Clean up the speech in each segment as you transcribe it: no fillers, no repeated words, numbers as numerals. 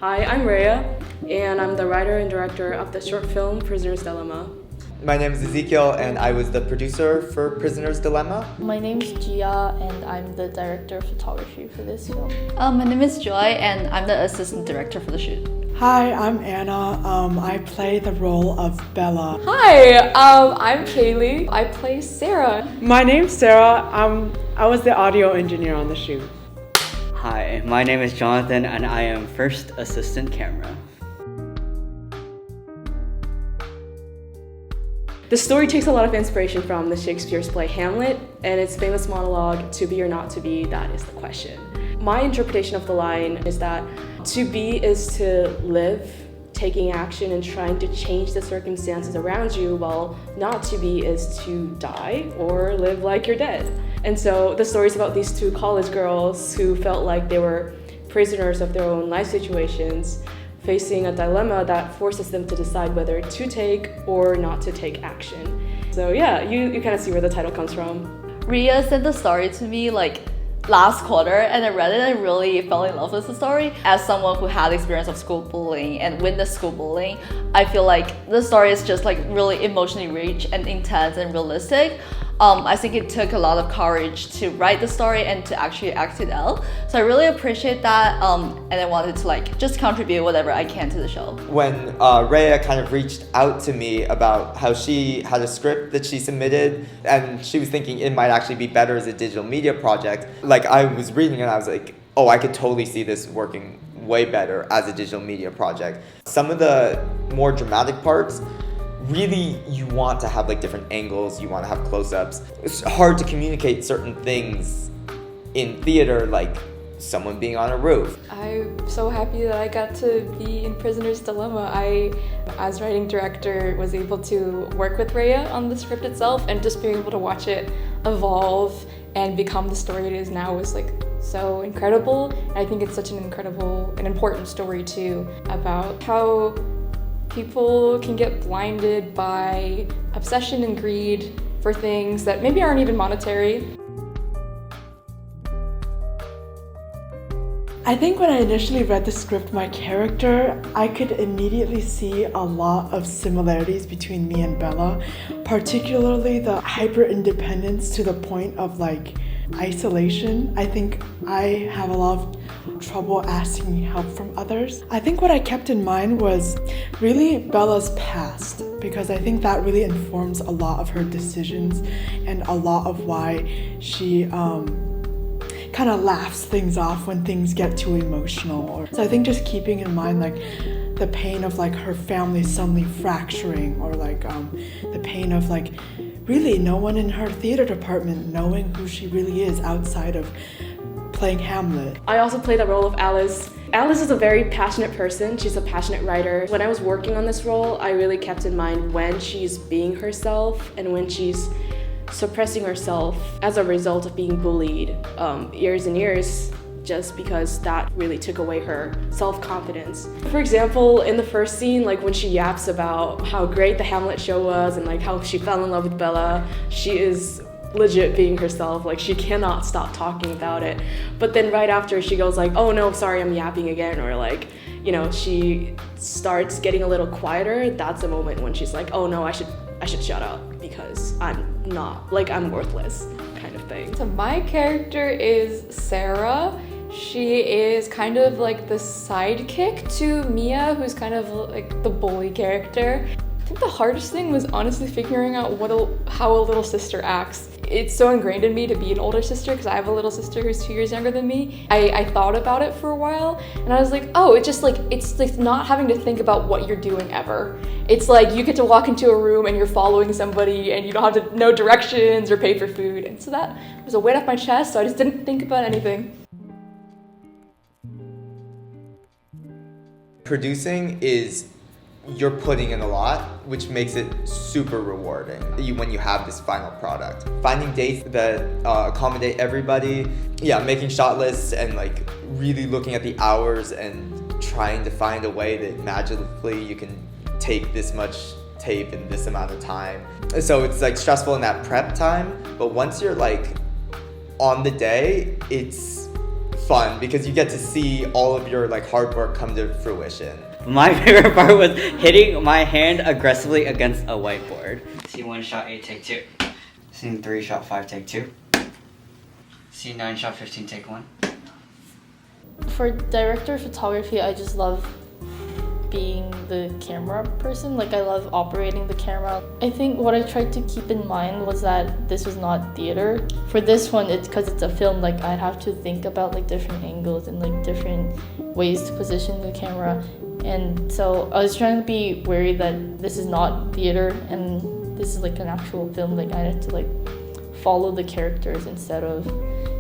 Hi, I'm Reia, and I'm the writer and director of the short film Prisoner's Dilemma. My name is Ezekiel, and I was the producer for Prisoner's Dilemma. My name is Jiah, and I'm the director of photography for this film. My name is Joy, and I'm the assistant director for the shoot. Hi, I'm Anna. I play the role of Bella. Hi, I'm Kaylie. I play Sara. My name's Sara. I was the audio engineer on the shoot. Hi, my name is Jonathan, and I am first assistant camera. The story takes a lot of inspiration from the Shakespeare's play Hamlet and its famous monologue, "To be or not to be, that is the question." My interpretation of the line is that to be is to live, taking action and trying to change the circumstances around you, while not to be is to die or live like you're dead. And so the story is about these two college girls who felt like they were prisoners of their own life situations, facing a dilemma that forces them to decide whether to take or not to take action. So yeah, you kind of see where the title comes from. Reia sent the story to me last quarter, and I read it and really fell in love with the story. As someone who had experience of school bullying and witnessed school bullying, I feel like the story is just really emotionally rich and intense and realistic. I think it took a lot of courage to write the story and to actually act it out. So I really appreciate that, and I wanted to just contribute whatever I can to the show. When Reia kind of reached out to me about how she had a script that she submitted, and she was thinking it might actually be better as a digital media project, I was reading it and I was like, oh, I could totally see this working way better as a digital media project. Some of the more dramatic parts, really you want to have different angles, you want to have close-ups. It's hard to communicate certain things in theater, like someone being on a roof. I'm so happy that I got to be in Prisoner's Dilemma. I, as writing director, was able to work with Reia on the script itself, and just being able to watch it evolve and become the story it is now was so incredible. And I think it's such an important story too, about how people can get blinded by obsession and greed for things that maybe aren't even monetary. I think when I initially read the script, my character, I could immediately see a lot of similarities between me and Bella, particularly the hyper-independence to the point of isolation. I think I have a lot of trouble asking help from others. I think what I kept in mind was really Bella's past, because I think that really informs a lot of her decisions and a lot of why she kind of laughs things off when things get too emotional. So I think just keeping in mind the pain of her family suddenly fracturing, or the pain of really no one in her theater department knowing who she really is outside of playing Hamlet. I also play the role of Alice. Alice is a very passionate person. She's a passionate writer. When I was working on this role, I really kept in mind when she's being herself and when she's suppressing herself as a result of being bullied years and years, just because that really took away her self-confidence. For example, in the first scene, when she yaps about how great the Hamlet show was and how she fell in love with Bella, she is legit being herself. She cannot stop talking about it. But then right after, she goes oh no, sorry, I'm yapping again, or she starts getting a little quieter. That's a moment when she's oh no, I should shut up because I'm not, I'm worthless, kind of thing. So my character is Sara. She is kind of the sidekick to Mia, who's kind of the bully character. I think the hardest thing was honestly figuring out how a little sister acts. It's so ingrained in me to be an older sister because I have a little sister who's 2 years younger than me. I thought about it for a while, and I was oh, it's just it's not having to think about what you're doing ever. It's you get to walk into a room and you're following somebody and you don't have to know directions or pay for food. And so that was a weight off my chest, so I just didn't think about anything. Producing is you're putting in a lot, which makes it super rewarding when you have this final product. Finding dates that accommodate everybody, making shot lists and really looking at the hours and trying to find a way that magically you can take this much tape in this amount of time. So it's stressful in that prep time, but once you're on the day, it's fun because you get to see all of your like hard work come to fruition. My favorite part was hitting my hand aggressively against a whiteboard. Scene 1, shot 8, take 2. Scene 3, shot 5, take 2. Scene 9, shot 15, take 1. For director of photography, I just love being the camera person. Like, I love operating the camera. I think what I tried to keep in mind was that this was not theater. For this one, it's because it's a film, like I'd have to think about like different angles and like different ways to position the camera. And so I was trying to be wary that this is not theater and this is like an actual film. Like, I had to like follow the characters instead of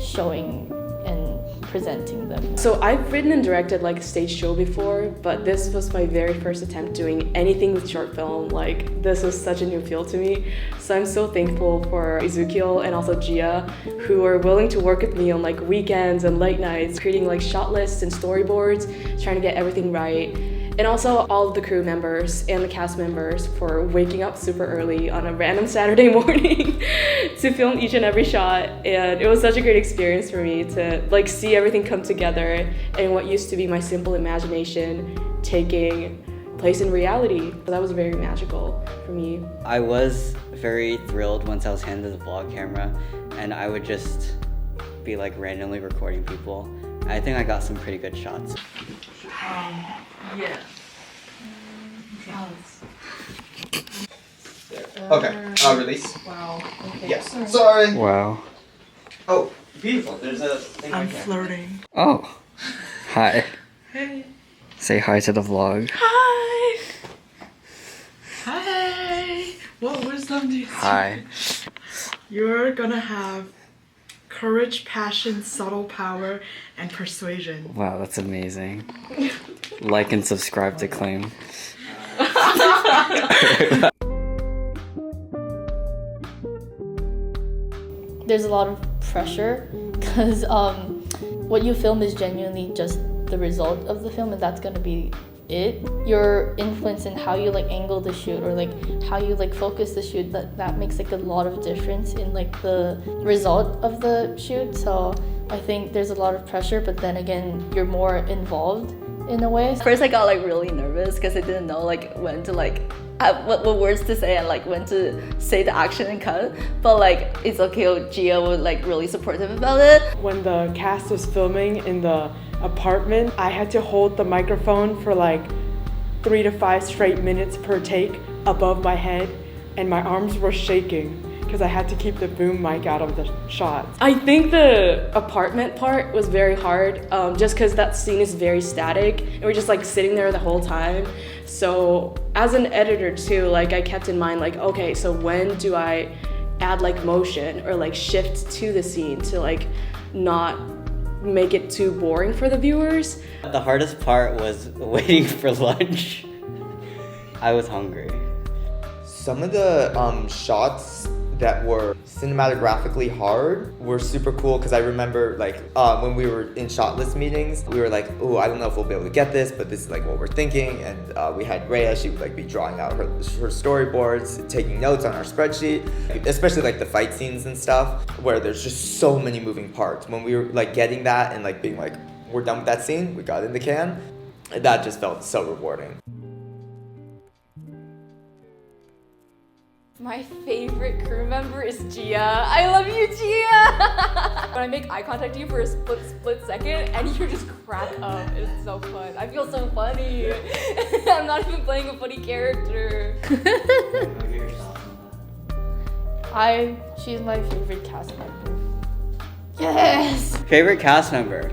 showing and presenting them. So I've written and directed like a stage show before, but this was my very first attempt doing anything with short film. Like, this was such a new field to me. So I'm so thankful for Ezekiel and also Jiah, who are willing to work with me on like weekends and late nights, creating like shot lists and storyboards, trying to get everything right. And also all of the crew members and the cast members for waking up super early on a random Saturday morning to film each and every shot. And it was such a great experience for me to like see everything come together and what used to be my simple imagination taking place in reality. So that was very magical for me. I was very thrilled once I was handed the vlog camera and I would just be like randomly recording people. I think I got some pretty good shots. Yeah. Okay, release. Wow. Okay. Yes. Sorry. Wow. Oh, beautiful. There's a thing I'm right there. flirting. Oh. Hi. Hey. Say hi to the vlog. Hi. Hi. What wisdom do you Hi. You're gonna have courage, passion, subtle power, and persuasion. Wow, that's amazing. Like and subscribe to Claim. There's a lot of pressure because what you film is genuinely just the result of the film, and that's gonna be it. Your influence in how you like angle the shoot or like how you like focus the shoot, that makes like a lot of difference in like the result of the shoot. So I think there's a lot of pressure, but then again, you're more involved in a way. First I got like really nervous because I didn't know like when to like what words to say and like when to say the action and cut. But like Ezekiel, Jiah were like really supportive about it. When the cast was filming in the apartment, I had to hold the microphone for like 3 to 5 straight minutes per take above my head, and my arms were shaking because I had to keep the boom mic out of the shots. I think the apartment part was very hard, just because that scene is very static and we're just like sitting there the whole time. So as an editor too, like I kept in mind like, okay, so when do I add like motion or like shift to the scene to like not make it too boring for the viewers? The hardest part was waiting for lunch. I was hungry. Some of the shots that were cinematographically hard were super cool because I remember like when we were in shot list meetings, we were like, oh, I don't know if we'll be able to get this, but this is like what we're thinking. And we had Reia, she would like be drawing out her storyboards, taking notes on our spreadsheet, especially like the fight scenes and stuff where there's just so many moving parts. When we were like getting that and like being like, we're done with that scene, we got in the can, that just felt so rewarding. My favorite crew member is Jiah. I love you, Jiah! When I make eye contact with you for a split second and you just crack up, it's so fun. I feel so funny. I'm not even playing a funny character. She's my favorite cast member. Yes! Favorite cast member?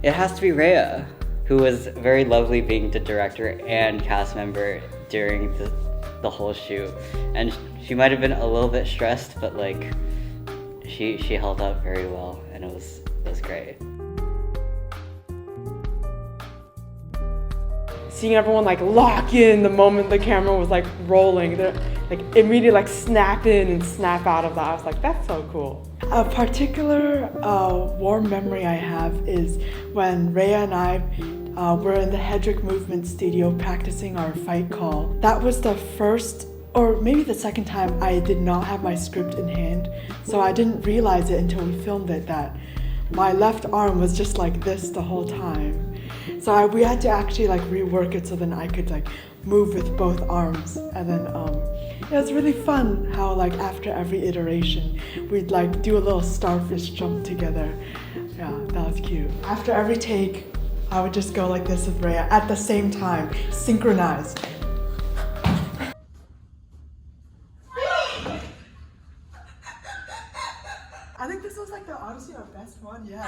It has to be Reia, who was very lovely being the director and cast member during the whole shoot. And she might have been a little bit stressed, but like she held up very well, and it was great. Seeing everyone like lock in the moment the camera was like rolling, they're like immediately like snap in and snap out of that. I was like, that's so cool. A particular warm memory I have is when Reia and I were in the Hedrick Movement studio practicing our fight call. That was the first or maybe the second time I did not have my script in hand, so I didn't realize it until we filmed it that my left arm was just like this the whole time. So we had to actually like rework it so then I could like move with both arms. And then it was really fun how like after every iteration we'd like do a little starfish jump together. Yeah, that was cute. After every take, I would just go like this with Reia at the same time, synchronized. I think this was like the honestly our best one yet.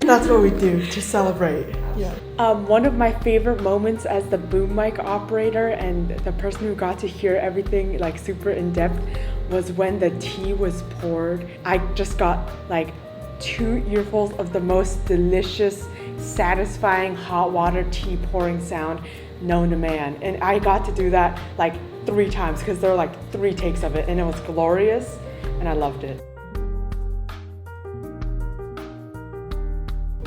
That's what we do to celebrate. Yeah. One of my favorite moments as the boom mic operator and the person who got to hear everything like super in depth was when the tea was poured. I just got like 2 earfuls of the most delicious, satisfying hot water tea pouring sound known to man. And I got to do that like 3 times because there were like 3 takes of it and it was glorious and I loved it.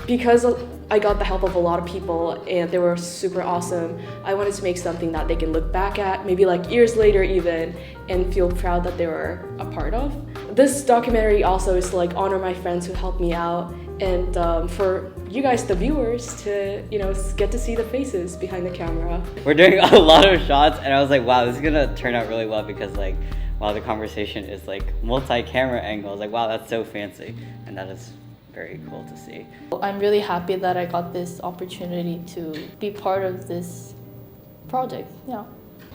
Because I got the help of a lot of people and they were super awesome, I wanted to make something that they can look back at, maybe like years later even, and feel proud that they were a part of. This documentary also is to like honor my friends who helped me out and for you guys, the viewers, to get to see the faces behind the camera. We're doing a lot of shots and I was like, wow, this is gonna turn out really well because like, wow, the conversation is like multi-camera angles. Like, wow, that's so fancy. And that is very cool to see. I'm really happy that I got this opportunity to be part of this project. Yeah.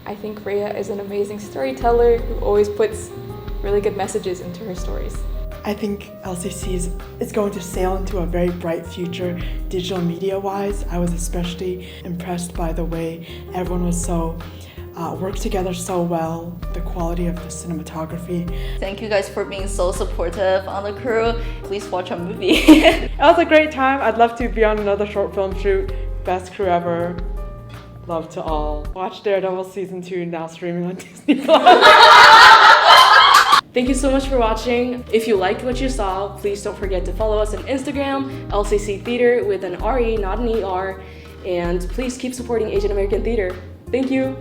I think Reia is an amazing storyteller who always puts really good messages into her stories. I think LCC is going to sail into a very bright future digital media-wise. I was especially impressed by the way everyone was so worked together so well, the quality of the cinematography. Thank you guys for being so supportive on the crew. Please watch a movie. It was a great time. I'd love to be on another short film shoot. Best crew ever. Love to all. Watch Daredevil season 2 now streaming on Disney+. Thank you so much for watching. If you liked what you saw, please don't forget to follow us on Instagram, LCC Theater with an RE, not an ER. And please keep supporting Asian American theater. Thank you.